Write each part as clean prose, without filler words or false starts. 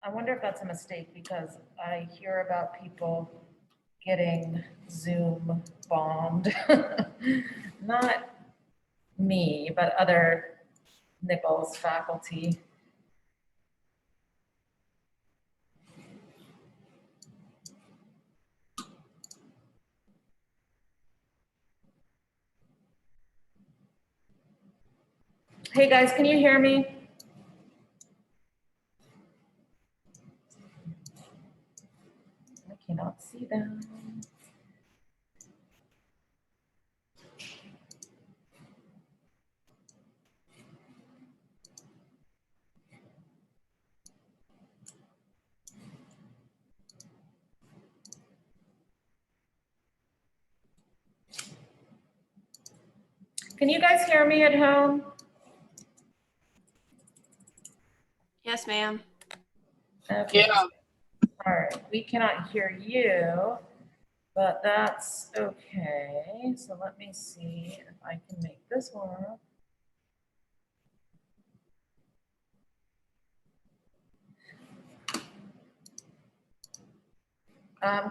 I wonder if that's a mistake because I hear about people getting Zoom bombed. Not me, but other Nichols faculty. Hey guys, can you hear me? I cannot see them. Can you guys hear me at home? Yes, ma'am. Okay. Yeah. All right, we cannot hear you, but that's okay. So let me see if I can make this work.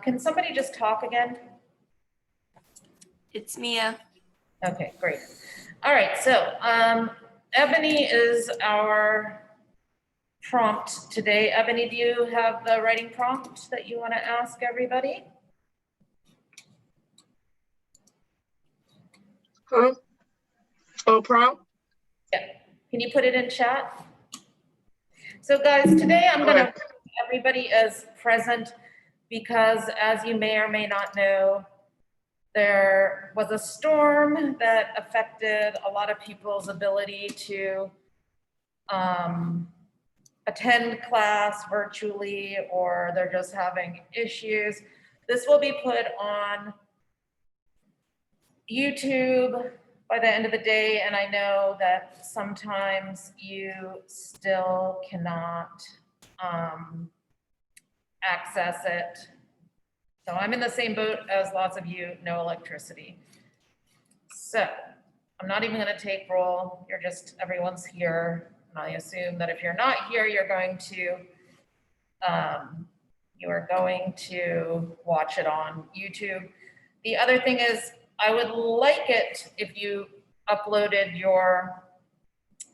Can somebody just talk again? It's Mia. Okay, great. All right, so Ebony is our prompt today. Ebony, do you have the writing prompt that you want to ask everybody? Huh? Oh, prompt? Yeah. Can you put it in chat? So guys, today I'm going to everybody as present because as you may or may not know, there was a storm that affected a lot of people's ability to attend class virtually, or they're just having issues. This will be put on YouTube by the end of the day, and I know that sometimes you still cannot access it. So I'm in the same boat as lots of you, no electricity. So I'm not even gonna take roll, you're just, everyone's here. And I assume that if you're not here, you're going to watch it on YouTube. The other thing is, I would like it if you uploaded your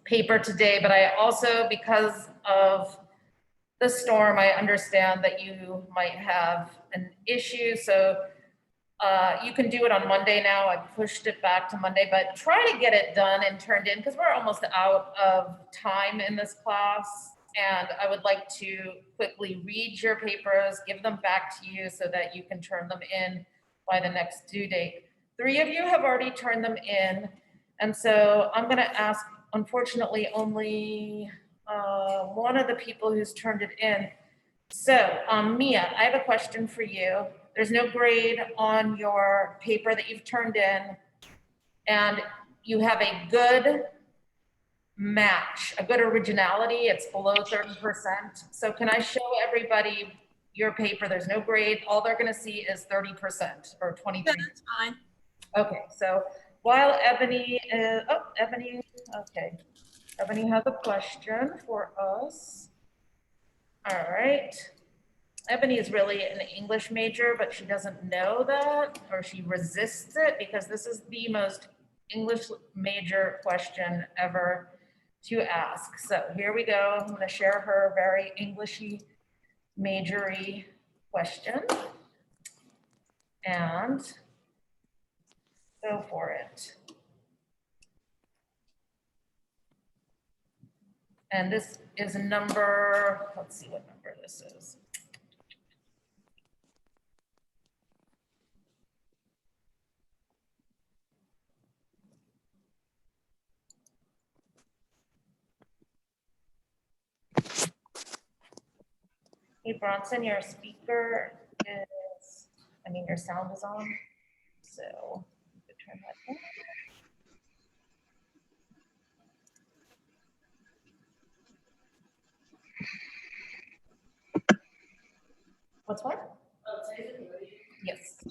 paper today, but I also, because of the storm, I understand that you might have an issue. So you can do it on Monday now. I pushed it back to Monday, but try to get it done and turned in because we're almost out of time in this class. And I would like to quickly read your papers, give them back to you so that you can turn them in by the next due date. 3 of you have already turned them in. And so I'm gonna ask, unfortunately, only one of the people who's turned it in. So Mia, I have a question for you. There's no grade on your paper that you've turned in, and you have a good match, a good originality. It's below 30%. So can I show everybody your paper? There's no grade. All they're going to see is 30% or 23%. Yeah, that's fine. Okay, so while Ebony is, oh, Ebony, okay. Ebony has a question for us. All right. Ebony is really an English major, but she doesn't know that, or she resists it because this is the most English major question ever to ask. So here we go. I'm going to share her very Englishy majory question and go for it. And this is number, let's see what number this is. Hey Bronson, your speaker is, your sound is on, so you could turn that on. What's what? Yes.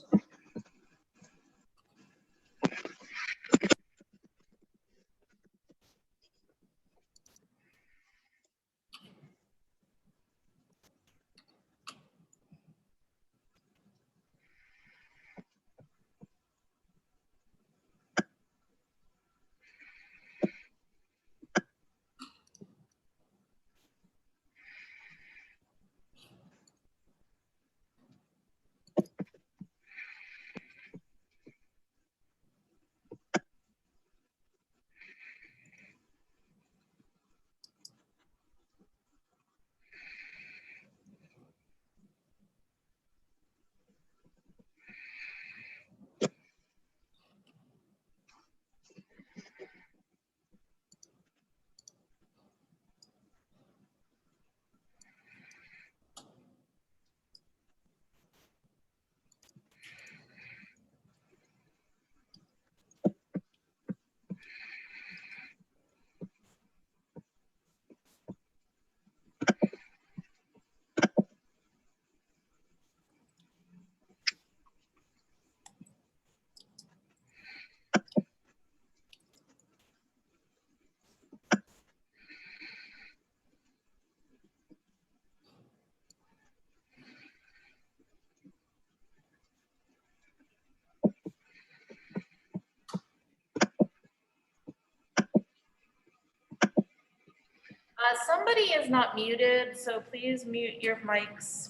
Somebody is not muted, so please mute your mics.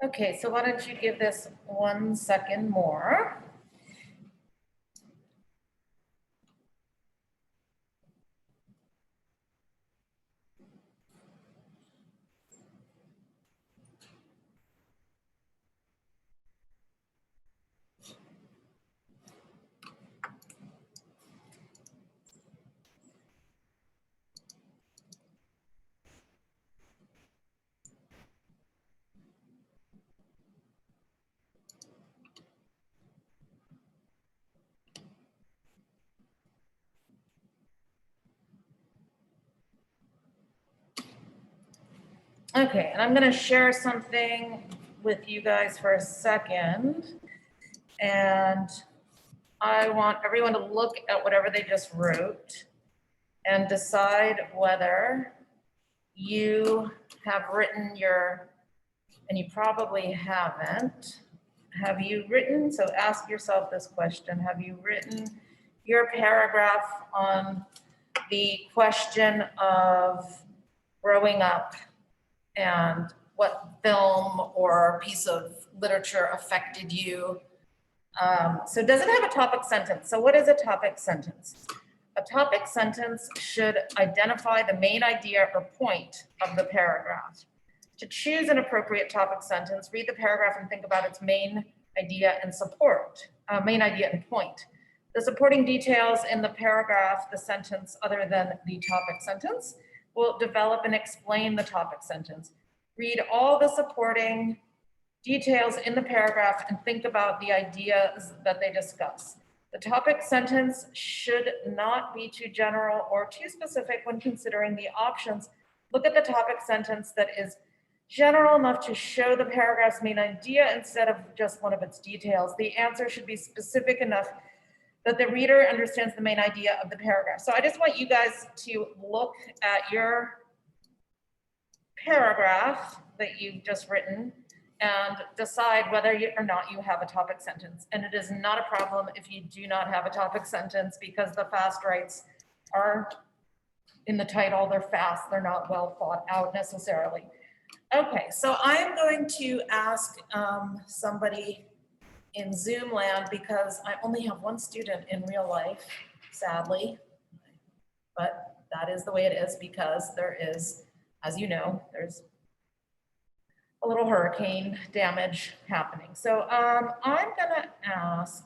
Okay, so why don't you give this 1 second more? Okay, and I'm gonna share something with you guys for a second. And I want everyone to look at whatever they just wrote and decide whether you have written your, and you probably haven't. Have you written, so ask yourself this question, have you written your paragraph on the question of growing up and what film or piece of literature affected you? So does it have a topic sentence? So what is a topic sentence? A topic sentence should identify the main idea or point of the paragraph. To choose an appropriate topic sentence, read the paragraph and think about its main idea and main idea and point. The supporting details in the paragraph, the sentence other than the topic sentence, will develop and explain the topic sentence. Read all the supporting details in the paragraph and think about the ideas that they discuss. The topic sentence should not be too general or too specific when considering the options. Look at the topic sentence that is general enough to show the paragraph's main idea instead of just one of its details. The answer should be specific enough that the reader understands the main idea of the paragraph. So I just want you guys to look at your paragraph that you've just written and decide whether or not you have a topic sentence. And it is not a problem if you do not have a topic sentence, because the fast writes are in the title, they're fast, they're not well thought out necessarily. Okay, so I'm going to ask somebody in Zoom land, because I only have one student in real life, sadly, but that is the way it is, because there is, as you know, there's a little hurricane damage happening. So I'm gonna ask,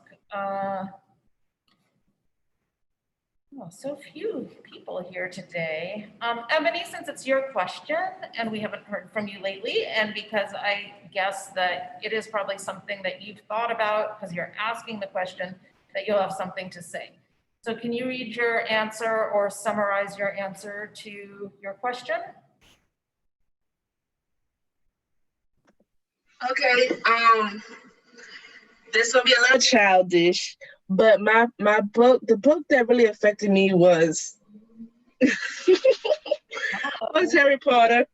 so few people here today. Ebony, since it's your question and we haven't heard from you lately, and because I guess that it is probably something that you've thought about because you're asking the question, that you'll have something to say. So can you read your answer or summarize your answer to your question? Okay. This will be a little childish, but the book that really affected me was Harry Potter.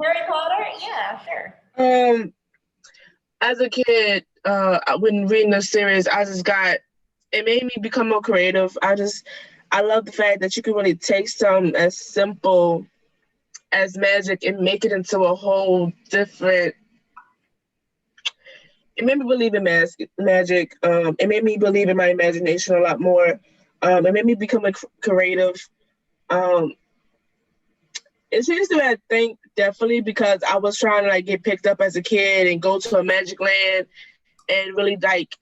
Harry Potter? Yeah, sure. As a kid, when reading the series, it made me become more creative. I love the fact that you can really take something as simple as magic and make it into a whole different. It made me believe in magic. It made me believe in my imagination a lot more. It made me become creative. Um, it changed the way I think, definitely, because I was trying to like get picked up as a kid and go to a magic land and really like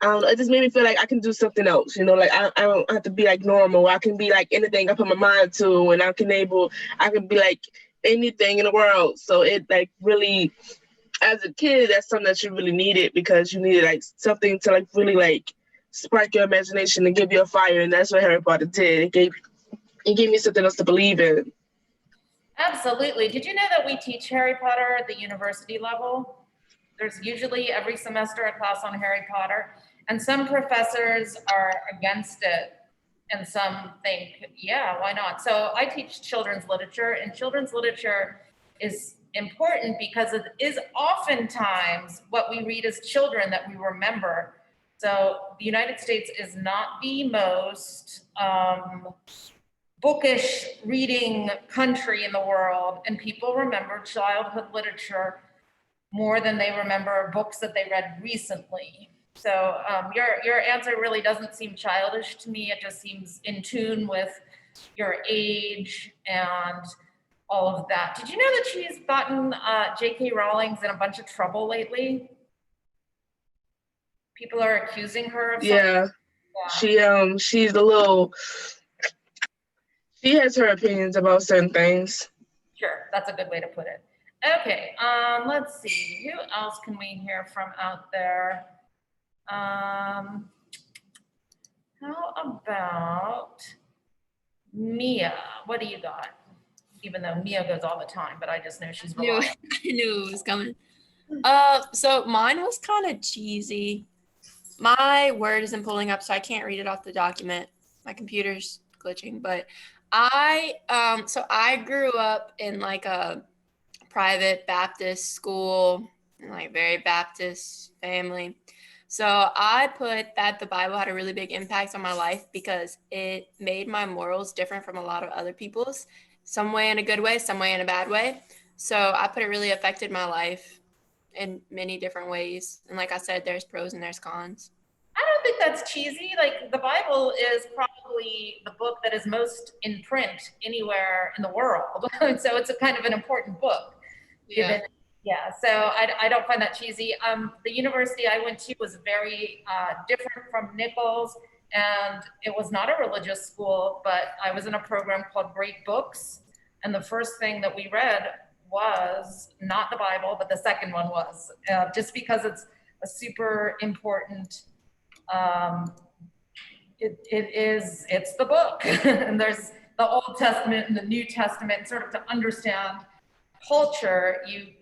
I don't know, it just made me feel like I can do something else, like I don't have to be like normal. I can be like anything I put my mind to, and I can be like anything in the world. So it like really, as a kid, that's something that you really needed because you needed like something to like really like spark your imagination and give you a fire, and that's what Harry Potter did. It gave me something else to believe in. Absolutely. Did you know that we teach Harry Potter at the university level? There's usually every semester a class on Harry Potter, and some professors are against it, and some think, yeah, why not? So I teach children's literature, and children's literature is important because it is oftentimes what we read as children that we remember. So the United States is not the most bookish reading country in the world, and people remember childhood literature more than they remember books that they read recently. So your answer really doesn't seem childish to me. It just seems in tune with your age and all of that. Did you know that she's gotten J.K. Rowling's in a bunch of trouble lately? People are accusing her of something. Yeah, she's a little. She has her opinions about certain things. Sure, that's a good way to put it. Okay, let's see. Who else can we hear from out there? How about Mia? What do you got? Even though Mia goes all the time, but I just know she's I knew, reliable. I knew it was coming. So mine was kind of cheesy. My word isn't pulling up, so I can't read it off the document. My computer's glitching, but so I grew up in like a private Baptist school, like very Baptist family. So I put that the Bible had a really big impact on my life because it made my morals different from a lot of other people's, some way in a good way, some way in a bad way. So I put it really affected my life in many different ways. And like I said, there's pros and there's cons. I don't think that's cheesy. Like the Bible is probably the book that is most in print anywhere in the world. So it's a kind of an important book. Given, yeah. So I don't find that cheesy. The university I went to was very different from Nichols, and it was not a religious school, but I was in a program called Great Books, and the first thing that we read was not the Bible, but the second one was, just because it's a super important it's the book. And there's the Old Testament and the New Testament, sort of to understand culture. You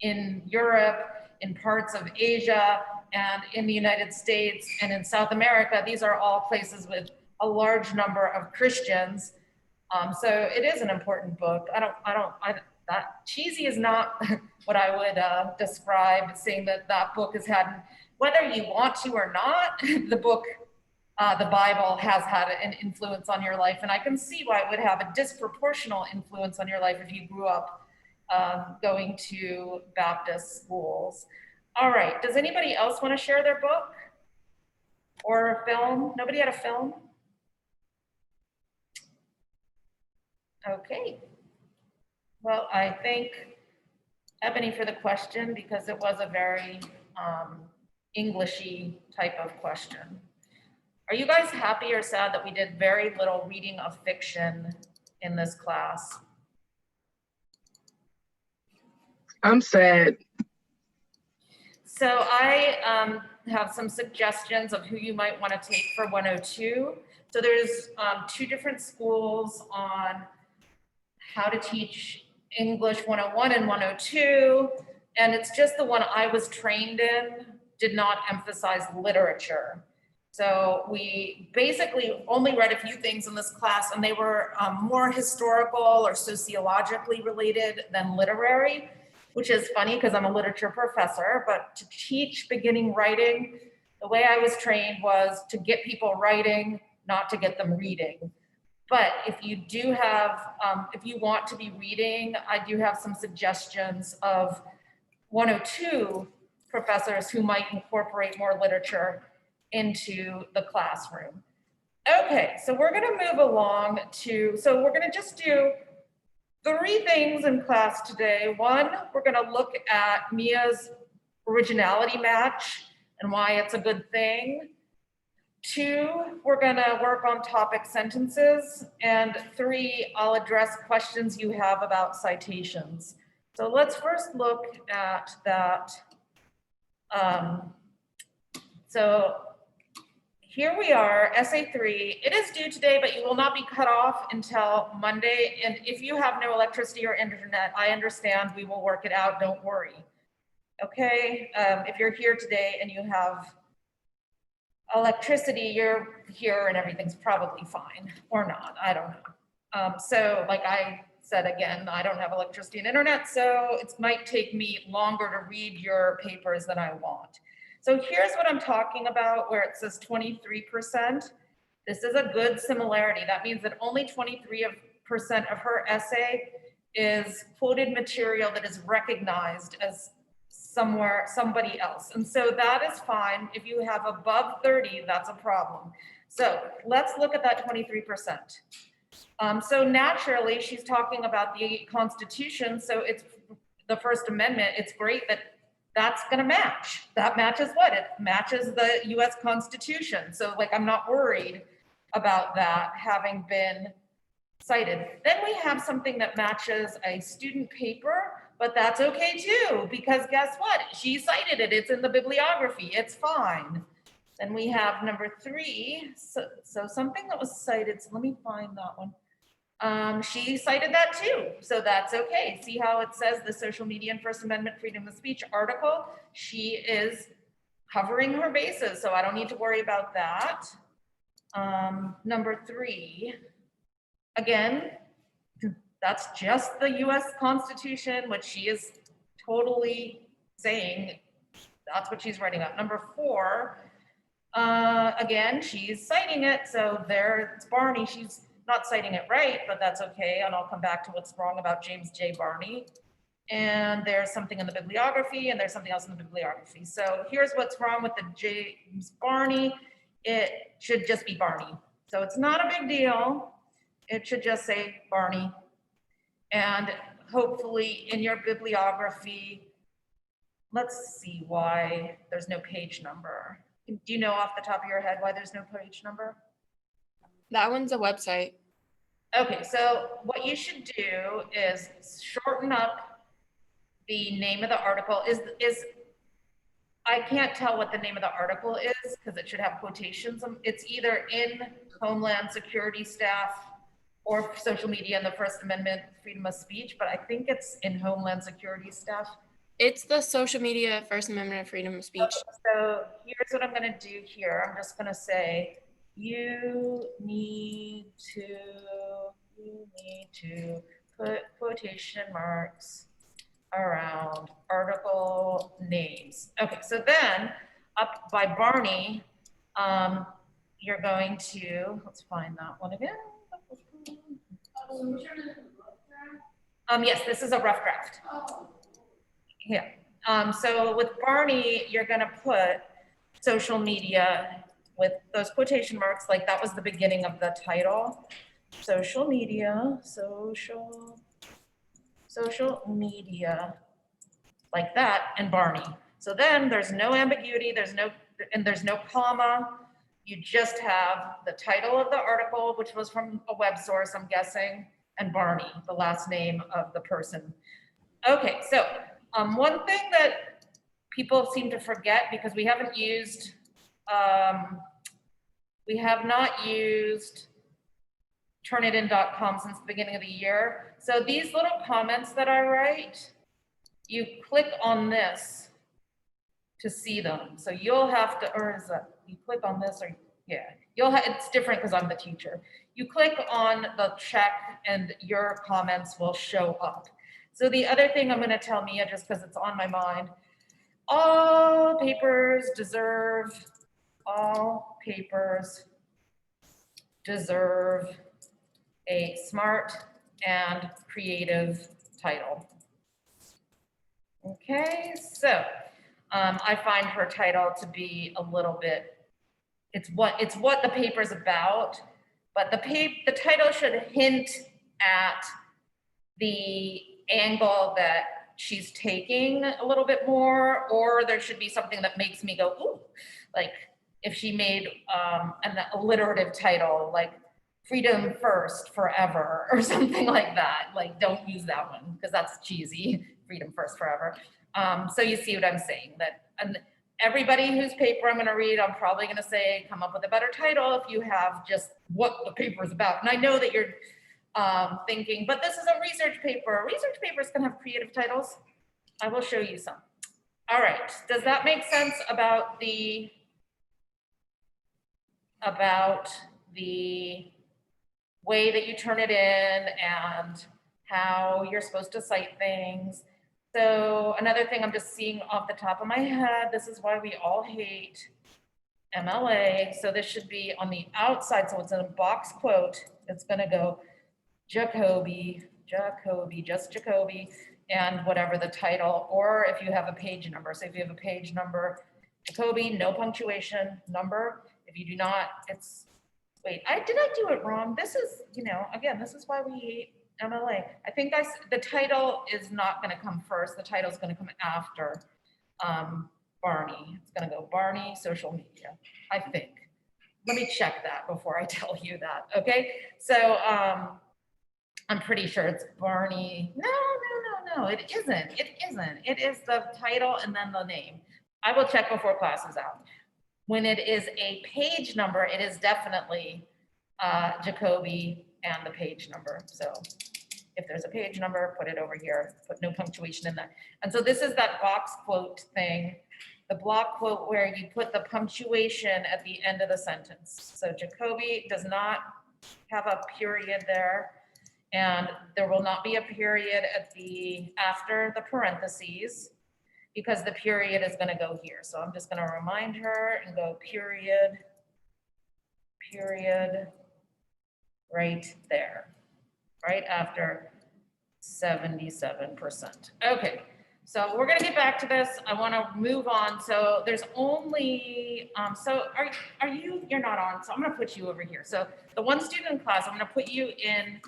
in Europe, in parts of Asia, and in the United States and in South America, these are all places with a large number of Christians. So it is an important book. That cheesy is not what I would describe, saying that that book has had, whether you want to or not, the book, the Bible has had an influence on your life. And I can see why it would have a disproportional influence on your life if you grew up going to Baptist schools. All right, does anybody else want to share their book or a film? Nobody had a film? Okay. Well, I thank Ebony for the question because it was a very Englishy type of question. Are you guys happy or sad that we did very little reading of fiction in this class? I'm sad. So I have some suggestions of who you might want to take for 102. So there's 2 different schools on how to teach English 101 and 102. And it's just the one I was trained in, did not emphasize literature. So we basically only read a few things in this class, and they were more historical or sociologically related than literary, which is funny because I'm a literature professor, but to teach beginning writing, the way I was trained was to get people writing, not to get them reading. But if you do have, if you want to be reading, I do have some suggestions of 102 professors who might incorporate more literature into the classroom. Okay, so we're gonna move along to, so we're gonna just do 3 things in class today. One, we're gonna look at Mia's originality match and why it's a good thing. 2, we're gonna work on topic sentences. And 3, I'll address questions you have about citations. So let's first look at that. So here we are, essay 3. It is due today, but you will not be cut off until Monday. And if you have no electricity or internet, I understand, we will work it out, don't worry. Okay, if you're here today and you have electricity, you're here and everything's probably fine, or not, I don't know. So like I said again, I don't have electricity and internet, so it might take me longer to read your papers than I want. So here's what I'm talking about where it says 23%. This is a good similarity. That means that only 23% of her essay is quoted material that is recognized as somebody else. And so that is fine. If you have above 30, that's a problem. So let's look at that 23%. So naturally, she's talking about the Constitution. So it's the First Amendment. It's great that that's going to match. That matches what? It matches the US Constitution. So like, I'm not worried about that having been cited. Then we have something that matches a student paper, but that's okay too, because guess what? She cited it. It's in the bibliography. It's fine. Then we have number 3. So something that was cited. So let me find that one. She cited that too, so that's okay. See how it says the social media and First Amendment freedom of speech article? She is covering her bases, so I don't need to worry about that. Number 3, again, that's just the US Constitution, which she is totally saying that's what she's writing up. Number 4, again, she's citing it, so there it's Barney. She's not citing it right, but that's okay. And I'll come back to what's wrong about James J. Barney. And there's something in the bibliography and there's something else in the bibliography. So here's what's wrong with the James Barney. It should just be Barney. So it's not a big deal. It should just say Barney. And hopefully in your bibliography, let's see why there's no page number. Do you know off the top of your head why there's no page number? That one's a website. Okay, so what you should do is shorten up the name of the article. I can't tell what the name of the article is because it should have quotations. It's either in Homeland Security Staff or social media and the First Amendment freedom of speech, but I think it's in Homeland Security Staff. It's the social media, First Amendment, and freedom of speech. Okay, so here's what I'm gonna do here. I'm just gonna say, you need to put quotation marks around article names. Okay, so then up by Barney, you're going to, let's find that one again. Yes, this is a rough draft. Yeah. So with Barney, you're gonna put social media with those quotation marks, like that was the beginning of the title. Social media, social media, like that, and Barney. So then there's no ambiguity, there's no comma. You just have the title of the article, which was from a web source, I'm guessing, and Barney, the last name of the person. Okay, so one thing that people seem to forget, because we have not used Turnitin.com since the beginning of the year. So these little comments that I write, you click on this to see them. So you'll have to, or is that, you click on this or, yeah, it's different because I'm the teacher. You click on the check and your comments will show up. So the other thing I'm gonna tell Mia, just because it's on my mind, all papers deserve a smart and creative title. Okay, so I find her title to be a little bit, it's what the paper's about, but the title should hint at the angle that she's taking a little bit more, or there should be something that makes me go, ooh, like if she made an alliterative title, like Freedom First Forever or something like that. Like, don't use that one because that's cheesy, Freedom First Forever. So you see what I'm saying, that and everybody whose paper I'm gonna read, I'm probably gonna say, come up with a better title if you have just what the paper is about. And I know that you're thinking, but this is a research paper. Research papers can have creative titles. I will show you some. All right, does that make sense about the way that you turn it in and how you're supposed to cite things? So another thing I'm just seeing off the top of my head, this is why we all hate MLA. So this should be on the outside. So it's in a box quote. It's gonna go Jacoby, just Jacoby, and whatever the title, or if you have a page number. So if you have a page number, Jacoby, no punctuation, number. If you do not, it's, wait, did I do it wrong? This is, again, this is why we hate MLA. I think the title is not gonna come first. The title is gonna come after Barney. It's gonna go Barney, social media, I think. Let me check that before I tell you that, okay? So I'm pretty sure it's Barney. No, it isn't. It isn't. It is the title and then the name. I will check before class is out. When it is a page number, it is definitely Jacoby and the page number. So if there's a page number, put it over here, put no punctuation in there. And so this is that box quote thing, the block quote where you put the punctuation at the end of the sentence. So Jacoby does not have a period there, and there will not be a period after the parentheses, because the period is gonna go here. So I'm just gonna remind her and go period, right there, right after 77%. Okay, so we're gonna get back to this. I wanna move on. So there's only, so you're not on, so I'm gonna put you over here. So the one student in class, I'm gonna put you in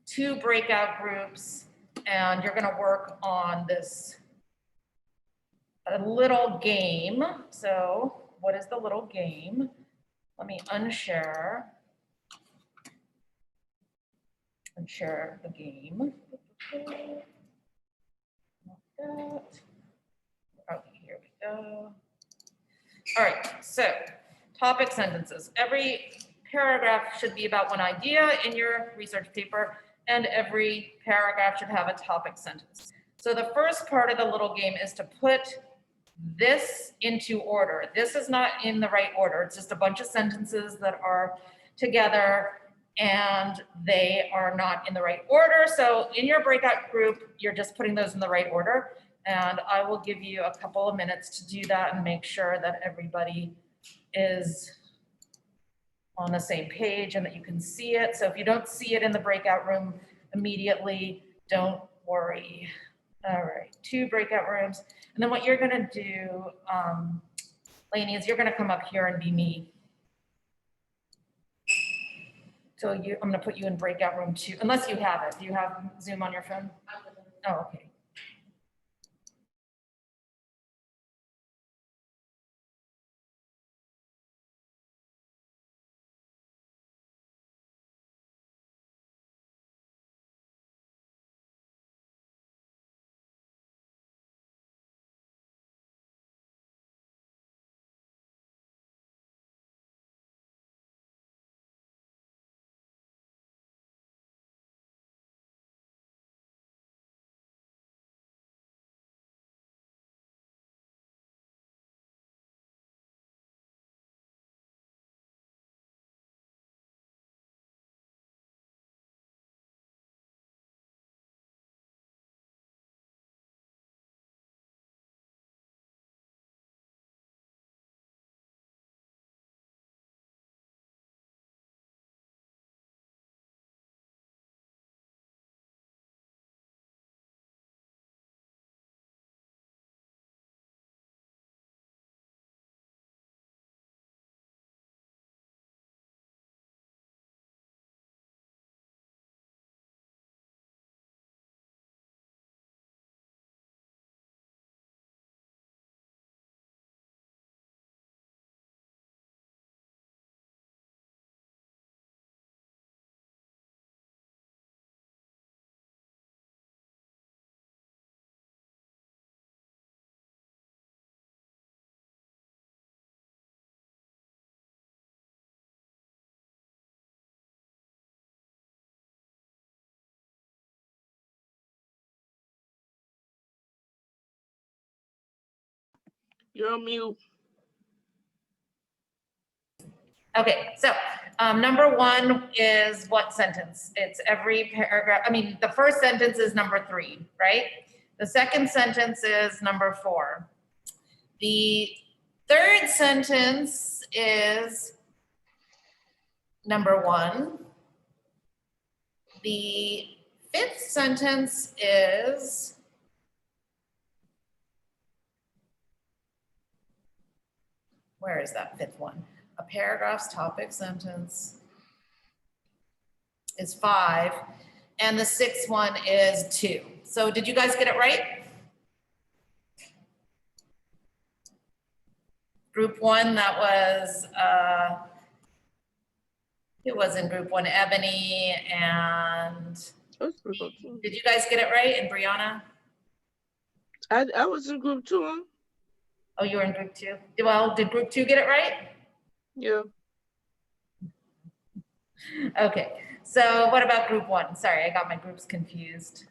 2 breakout groups, and you're gonna work on this a little game. So what is the little game? Let me unshare and share the game. Okay, here we go. All right, so topic sentences. Every paragraph should be about one idea in your research paper, and every paragraph should have a topic sentence. So the first part of the little game is to put this into order. This is not in the right order. It's just a bunch of sentences that are together and they are not in the right order. So in your breakout group, you're just putting those in the right order. And I will give you a couple of minutes to do that and make sure that everybody is on the same page and that you can see it. So if you don't see it in the breakout room immediately, don't worry. All right, 2 breakout rooms. And then what you're gonna do, Lainey, is you're gonna come up here and be me. So I'm gonna put you in breakout room 2, unless you have it. Do you have Zoom on your phone? Oh, okay. You're on mute. Okay, so number one is what sentence? It's every paragraph. I mean, the first sentence is number 3, right? The second sentence is number 4. The third sentence is number 1. The fifth sentence is where is that fifth one? A paragraph's topic sentence is 5, and the sixth one is 2. So did you guys get it right? Group 1, that was, it was in group 1, Ebony, and did you guys get it right? And Brianna? I was in group 2. Huh? Oh, you were in group 2? Well, did group 2 get it right? Yeah. Okay, so what about group 1? Sorry, I got my groups confused.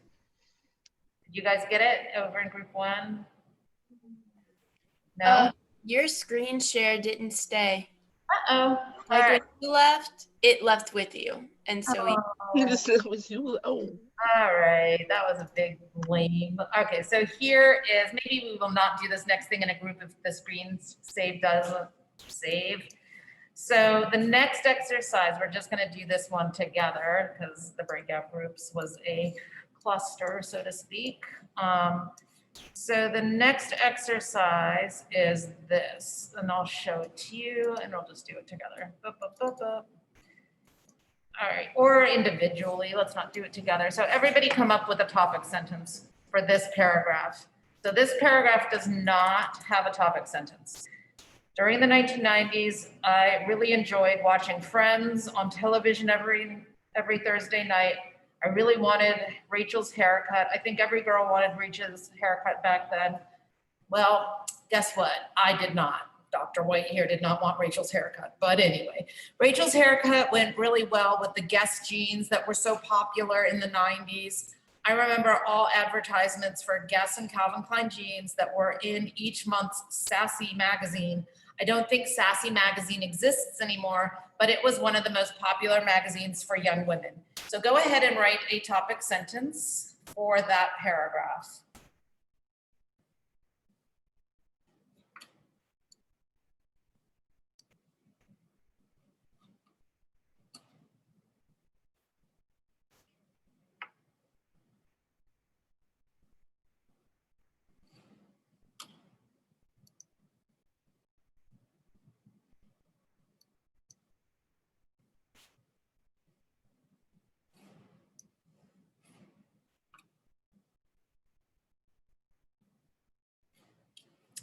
Did you guys get it over in group 1? No? Your screen share didn't stay. Uh-oh. Like All when right. you left, it left with you. And so we It was you. Oh. All right, that was a big blame. Okay, so here is, maybe we will not do this next thing in a group if the screen save doesn't save. So the next exercise, we're just gonna do this one together because the breakout groups was a cluster, so to speak. So the next exercise is this, and I'll show it to you and we'll just do it together. Boop, boop, boop, boop. All right, or individually, let's not do it together. So everybody come up with a topic sentence for this paragraph. So this paragraph does not have a topic sentence. During the 1990s, I really enjoyed watching Friends on television every Thursday night. I really wanted Rachel's haircut. I think every girl wanted Rachel's haircut back then. Well, guess what? I did not. Dr. White here did not want Rachel's haircut. But anyway, Rachel's haircut went really well with the Guess jeans that were so popular in the 90s. I remember all advertisements for Guess and Calvin Klein jeans that were in each month's Sassy magazine. I don't think Sassy magazine exists anymore, but it was one of the most popular magazines for young women. So go ahead and write a topic sentence for that paragraph.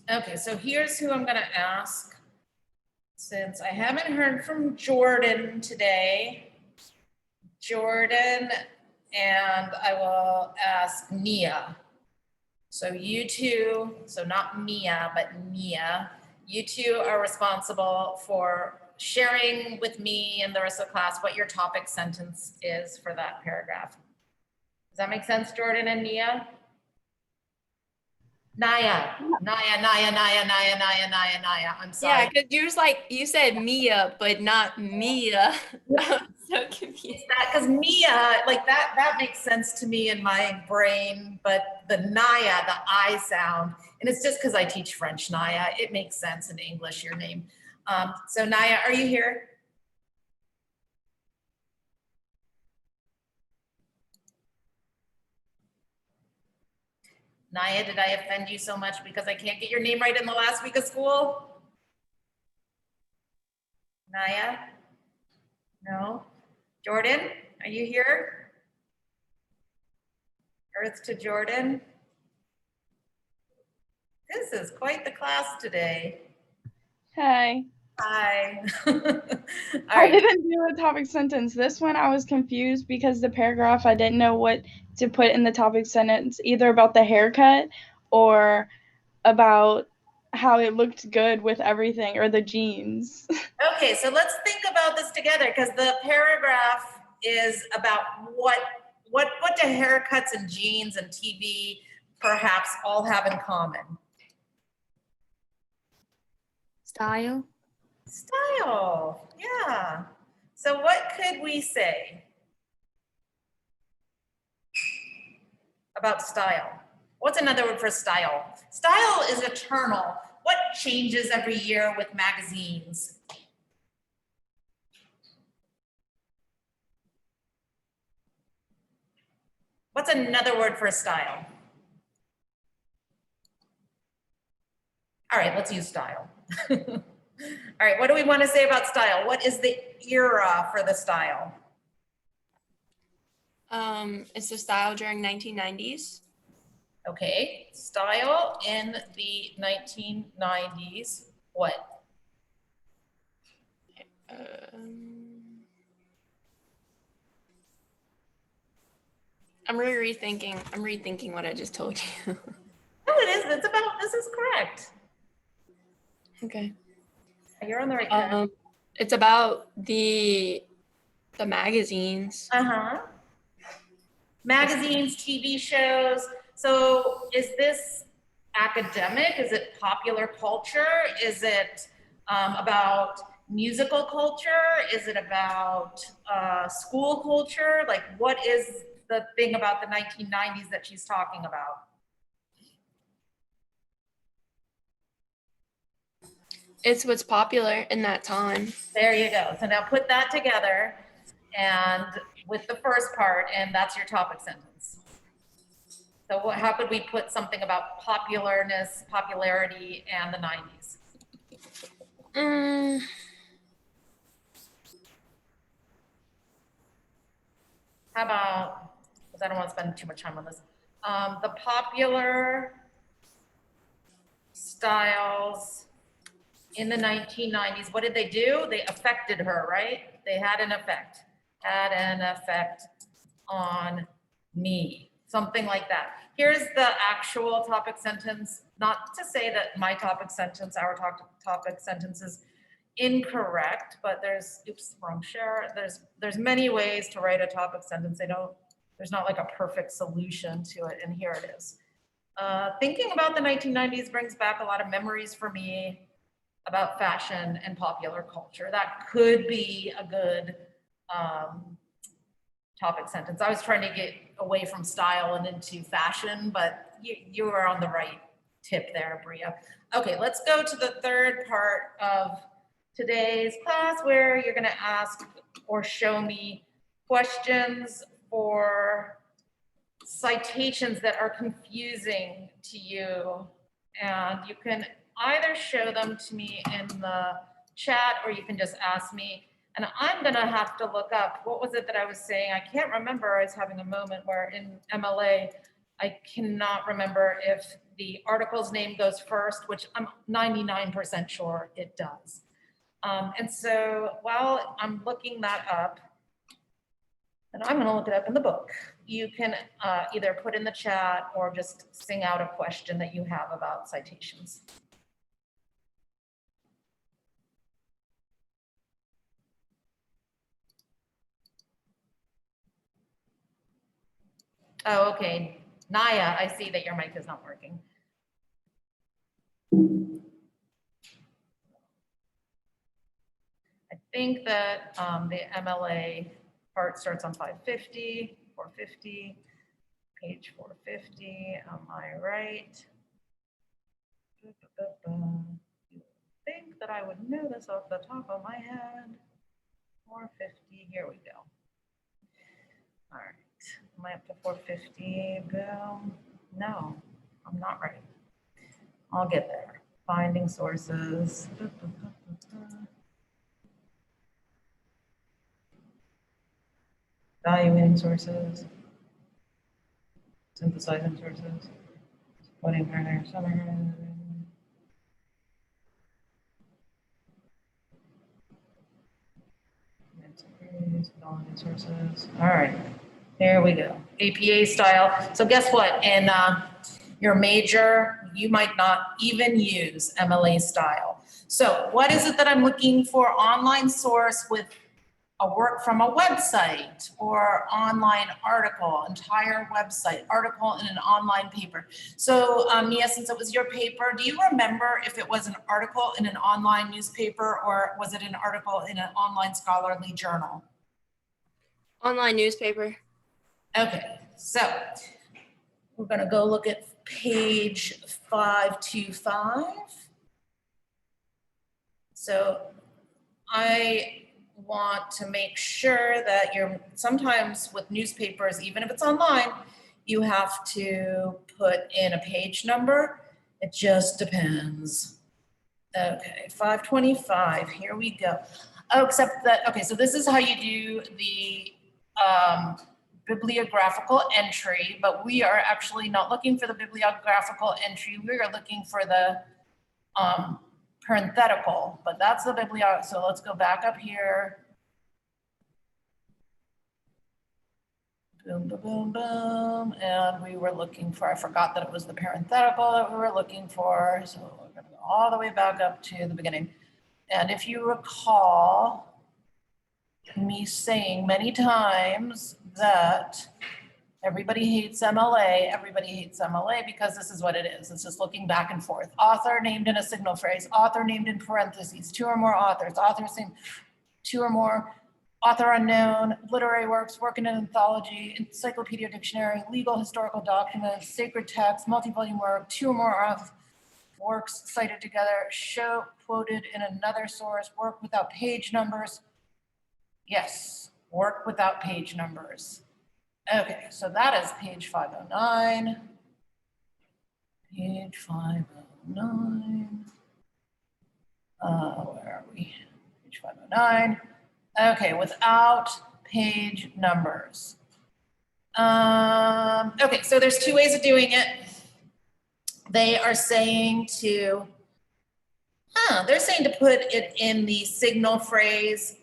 Okay, so here's who I'm gonna ask. Since I haven't heard from Jordan today, Jordan, and I will ask Nia. So you two, so not Mia, but Nia, you two are responsible for sharing with me and the rest of the class what your topic sentence is for that paragraph. Does that make sense, Jordan and Nia? Naya. I'm sorry. yeah, because you was like you said Mia, but not Mia. I'm so confused. It's that because Mia, like that makes sense to me in my brain, but the Naya, the I sound, and it's just because I teach French, Naya. It makes sense in English, your name. So Naya, are you here? Naya, did I offend you so much because I can't get your name right in the last week of school? Naya? No? Jordan, are you here? Earth to Jordan. This is quite the class today. Hi. Hi. All I right. didn't do a topic sentence. This one I was confused because the paragraph I didn't know what to put in the topic sentence, either about the haircut or about how it looked good with everything or the jeans. Okay, so let's think about this together because the paragraph is about what do haircuts and jeans and TV perhaps all have in common? Style. Style, yeah. So what could we say about style? What's another word for style? Style is eternal. What changes every year with magazines? What's another word for style? All right, let's use style. All right, what do we want to say about style? What is the era for the style? It's the style during 1990s. Okay, style in the 1990s. What? I'm rethinking what I just told you. No, it is. It's about, this is correct. Okay. You're on the right track. It's about the magazines. Uh-huh. Magazines, TV shows. So is this academic? Is it popular culture? Is it about musical culture? Is it about school culture? Like, what is the thing about the 1990s that she's talking about? It's what's popular in that time. There you go. So now put that together and with the first part, and that's your topic sentence. So how could we put something about popularity, and the 90s? How about, because I don't want to spend too much time on this, the popular styles in the 1990s, what did they do? They affected her, right? They had an effect on me, something like that. Here's the actual topic sentence, not to say that my topic sentence, our topic sentence is incorrect, but there's, oops, wrong share. There's many ways to write a topic sentence. There's not like a perfect solution to it, and here it is. Thinking about the 1990s brings back a lot of memories for me about fashion and popular culture. That could be a good topic sentence. I was trying to get away from style and into fashion, but you were on the right tip there, Bria. Okay, let's go to the third part of today's class where you're gonna ask or show me questions for citations that are confusing to you. And you can either show them to me in the chat or you can just ask me. And I'm gonna have to look up, what was it that I was saying? I can't remember. I was having a moment where in MLA, I cannot remember if the article's name goes first, which I'm 99% sure it does. And so while I'm looking that up, and I'm gonna look it up in the book, you can either put in the chat or just sing out a question that you have about citations. Oh, okay. Naya, I see that your mic is not working. I think that the MLA part starts on 550, 450, page 450. Am I right? You think that I would know this off the top of my head? 450, here we go. All right. Am I up to 450? Boom. No, I'm not right. I'll get there. Finding sources. Evaluating sources. Synthesizing sources. Putting her summary. Sources. All right. There we go. APA style. So guess what? In your major, you might not even use MLA style. So what is it that I'm looking for? Online source with a work from a website or online article, entire website, article in an online paper. So Mia, since it was your paper, do you remember if it was an article in an online newspaper or was it an article in an online scholarly journal? Online newspaper. Okay, so we're gonna go look at page 525. So I want to make sure that sometimes with newspapers, even if it's online, you have to put in a page number. It just depends. Okay, 525, here we go. Oh, except that, okay, so this is how you do the bibliographical entry, but we are actually not looking for the bibliographical entry. We are looking for the parenthetical, but that's the bibliography. So let's go back up here. Boom, boom, boom, boom. And we were looking for, I forgot that it was the parenthetical that we were looking for. So we're gonna go all the way back up to the beginning. And if you recall me saying many times that everybody hates MLA because this is what it is. It's just looking back and forth. Author named in a signal phrase, author named in parentheses, two or more authors, authors named two or more, author unknown, literary works, work in an anthology, encyclopedia, dictionary, legal, historical documents, sacred text, multi-volume work, two or more of works cited together, show quoted in another source, work without page numbers. Yes, work without page numbers. Okay, so that is page 509. Page 509. Where are we? Page 509. Okay, without page numbers. Okay, so there's two ways of doing it. They are saying they're saying to put it in the signal phrase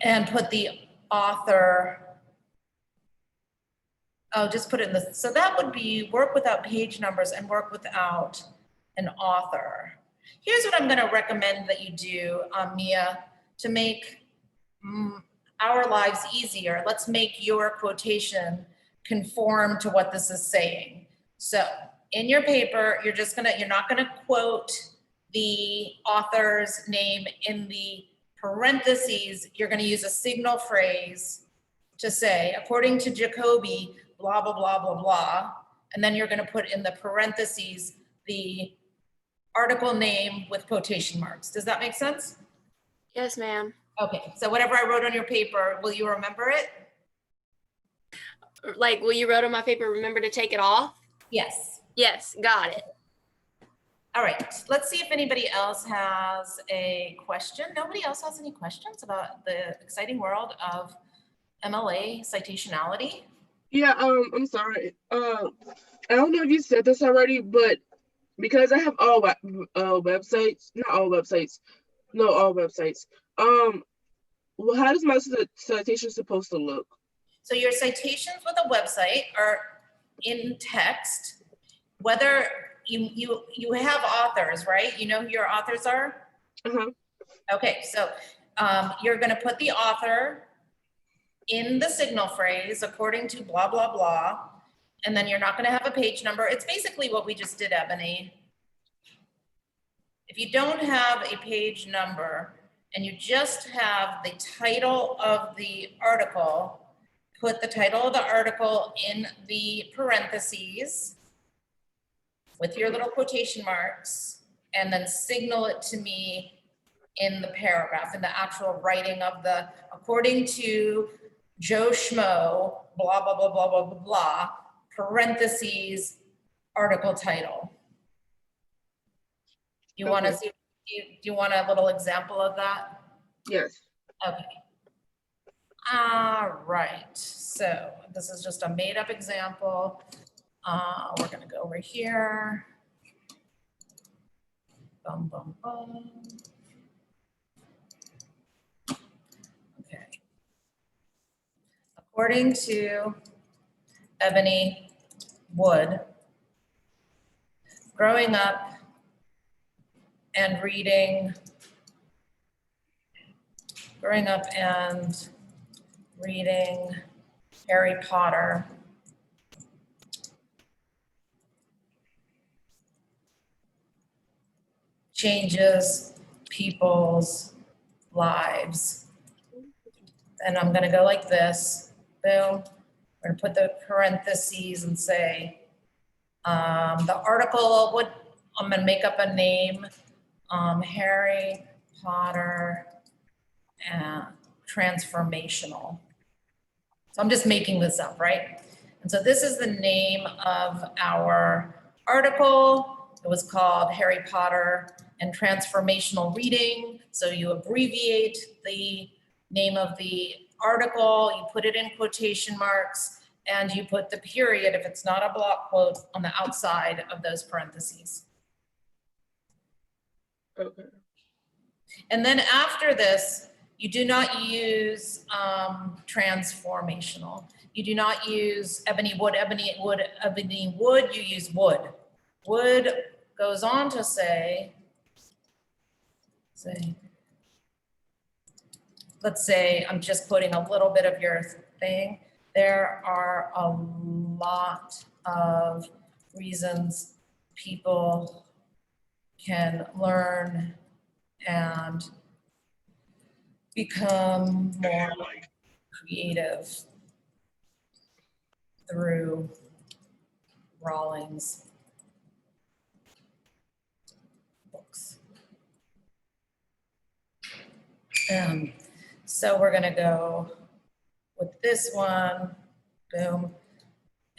and put the author. Oh, just put it in the, so that would be work without page numbers and work without an author. Here's what I'm gonna recommend that you do, Mia, to make our lives easier. Let's make your quotation conform to what this is saying. So in your paper, you're not gonna quote the author's name in the parentheses. You're gonna use a signal phrase to say, according to Jacoby, blah, blah, blah, blah, blah. And then you're gonna put in the parentheses the article name with quotation marks. Does that make sense? Yes, ma'am. Okay, so whatever I wrote on your paper, will you remember it? Like, will you wrote on my paper, remember to take it off? Yes. Yes, got it. All right, let's see if anybody else has a question. Nobody else has any questions about the exciting world of MLA citationality? Yeah, I'm sorry. I don't know if you said this already, but because I have all websites, not all websites, no, all websites. Well, how does my citation supposed to look? So your citations with a website are in text, whether you have authors, right? You know who your authors are? Uh-huh. Okay, so you're gonna put the author in the signal phrase according to blah, blah, blah, and then you're not gonna have a page number. It's basically what we just did, Ebony. If you don't have a page number and you just have the title of the article, put the title of the article in the parentheses with your little quotation marks, and then signal it to me in the paragraph, in the actual writing of the, according to Joe Schmo, blah, blah, blah, blah, blah, blah, blah, parentheses, article title. You want to see, do you want a little example of that? Yes. Okay. All right, so this is just a made up example. We're gonna go over here. Bum, bum, bum. Okay. According to Ebony Wood, growing up and reading growing up and reading Harry Potter changes people's lives. And I'm gonna go like this, boom. We're gonna put the parentheses and say, the article, I'm gonna make up a name, Harry Potter and transformational. So I'm just making this up, right? And so this is the name of our article. It was called Harry Potter and Transformational Reading. So you abbreviate the name of the article, you put it in quotation marks, and you put the period, if it's not a block quote, on the outside of those parentheses. Okay. And then after this, you do not use transformational. You do not use ebony wood, you use wood. Wood goes on to say, let's say, I'm just putting a little bit of your thing. There are a lot of reasons people can learn and become more creative through Rowling's books. So we're gonna go with this one, boom.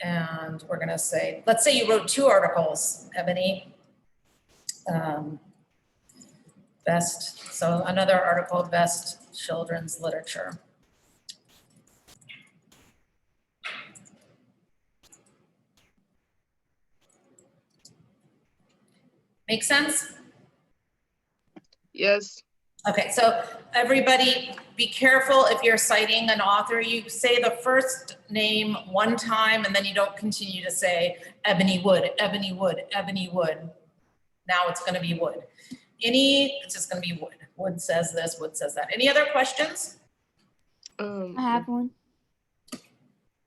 And we're gonna say, let's say you wrote 2 articles, Ebony. So another article, best children's literature. Make sense? Yes. Okay, so everybody be careful if you're citing an author, you say the first name one time and then you don't continue to say Ebony Wood, Ebony Wood, Ebony Wood. Now it's gonna be Wood. It's just gonna be Wood. Wood says this, Wood says that. Any other questions? I have one.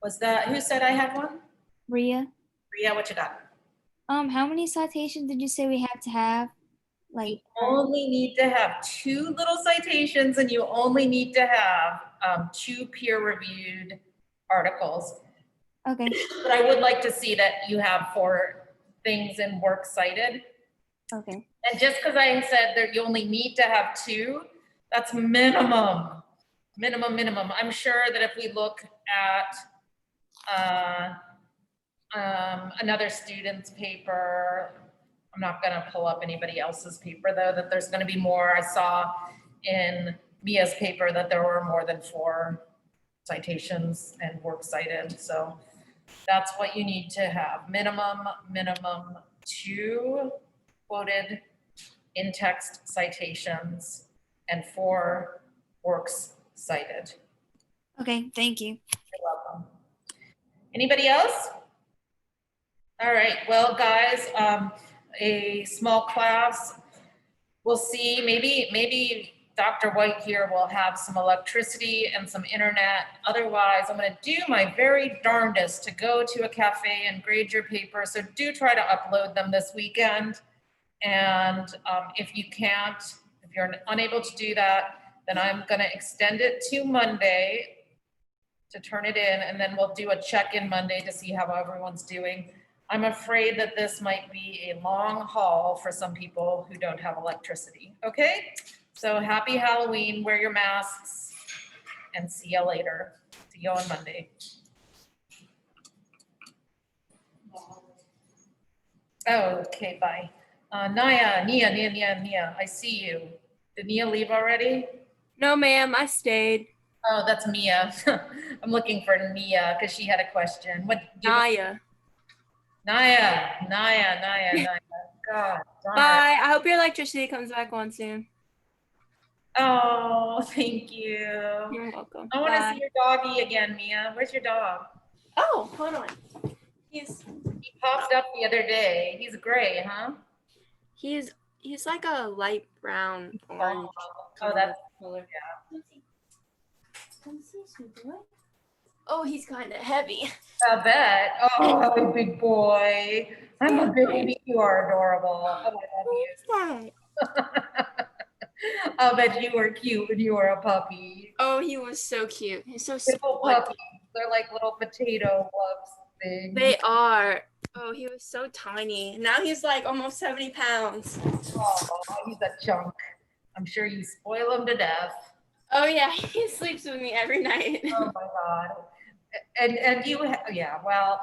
Was that, who said I have one? Ria. Ria, what you got? How many citations did you say we have to have? You only need to have 2 little citations and you only need to have 2 peer-reviewed articles. Okay. But I would like to see that you have 4 things in works cited. Okay. And just because I said that you only need to have 2, that's minimum. I'm sure that if we look at another student's paper, I'm not gonna pull up anybody else's paper though, that there's gonna be more. I saw in Mia's paper that there were more than 4 citations and works cited. So that's what you need to have. Minimum 2 quoted in-text citations and 4 works cited. Okay, thank you. You're welcome. Anybody else? All right, well, guys, a small class. We'll see, maybe Dr. White here will have some electricity and some internet. Otherwise, I'm gonna do my very darndest to go to a cafe and grade your paper. So do try to upload them this weekend. And if you're unable to do that, then I'm gonna extend it to Monday to turn it in, and then we'll do a check-in Monday to see how everyone's doing. I'm afraid that this might be a long haul for some people who don't have electricity, okay? So happy Halloween, wear your masks, and see you later. See you on Monday. Okay, bye. Nia, I see you. Did Nia leave already? No, ma'am, I stayed. Oh, that's Mia. I'm looking for Nia because she had a question. Naya. Naya. God darn. Bye. I hope your electricity comes back on soon. Oh, thank you. You're welcome. I want to Bye. see your doggy again, Mia. Where's your dog? Oh, hold on. He popped up the other day. He's gray, huh? He's like a light brown orange. Oh, that's color. Come see, sweet boy. Oh, he's kind of heavy. I bet. Oh, big boy. I'm a baby. You are adorable. Oh, I love you. that? I'll bet you were cute when you were a puppy. Oh, he was so cute. He's so Little sweet. puppies. They're like little potato lumps things. They are. Oh, he was so tiny. Now he's like almost 70 pounds. Oh, he's a chunk. I'm sure you spoil him to death. Oh yeah, he sleeps with me every night. Oh my God. And you, yeah, well,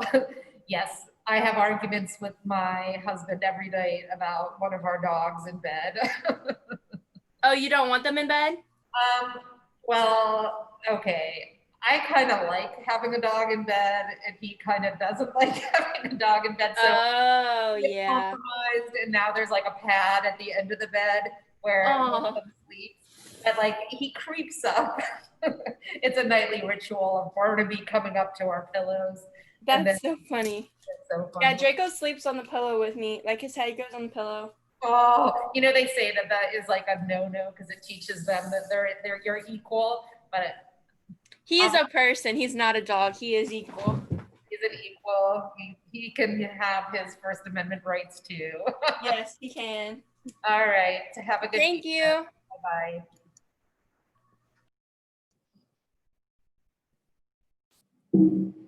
yes, I have arguments with my husband every night about one of our dogs in bed. Oh, you don't want them in bed? Well, okay. I kind of like having a dog in bed, and he kind of doesn't like having a dog in bed. So Oh we get yeah. compromised, and now there's like a pad at the end of the bed where one of them sleeps. And like he creeps up. It's a nightly ritual of Barnaby coming up to our pillows. And That's then so funny. it's so funny. Yeah, Draco sleeps on the pillow with me. Like his head goes on the pillow. Oh, you know, they say that that is like a no-no because it teaches them that they're you're equal, but He is a person. He's not a dog. He is equal. he's an equal. He can have his First Amendment rights too. Yes, he can. All right. Have a good Thank you. Bye bye.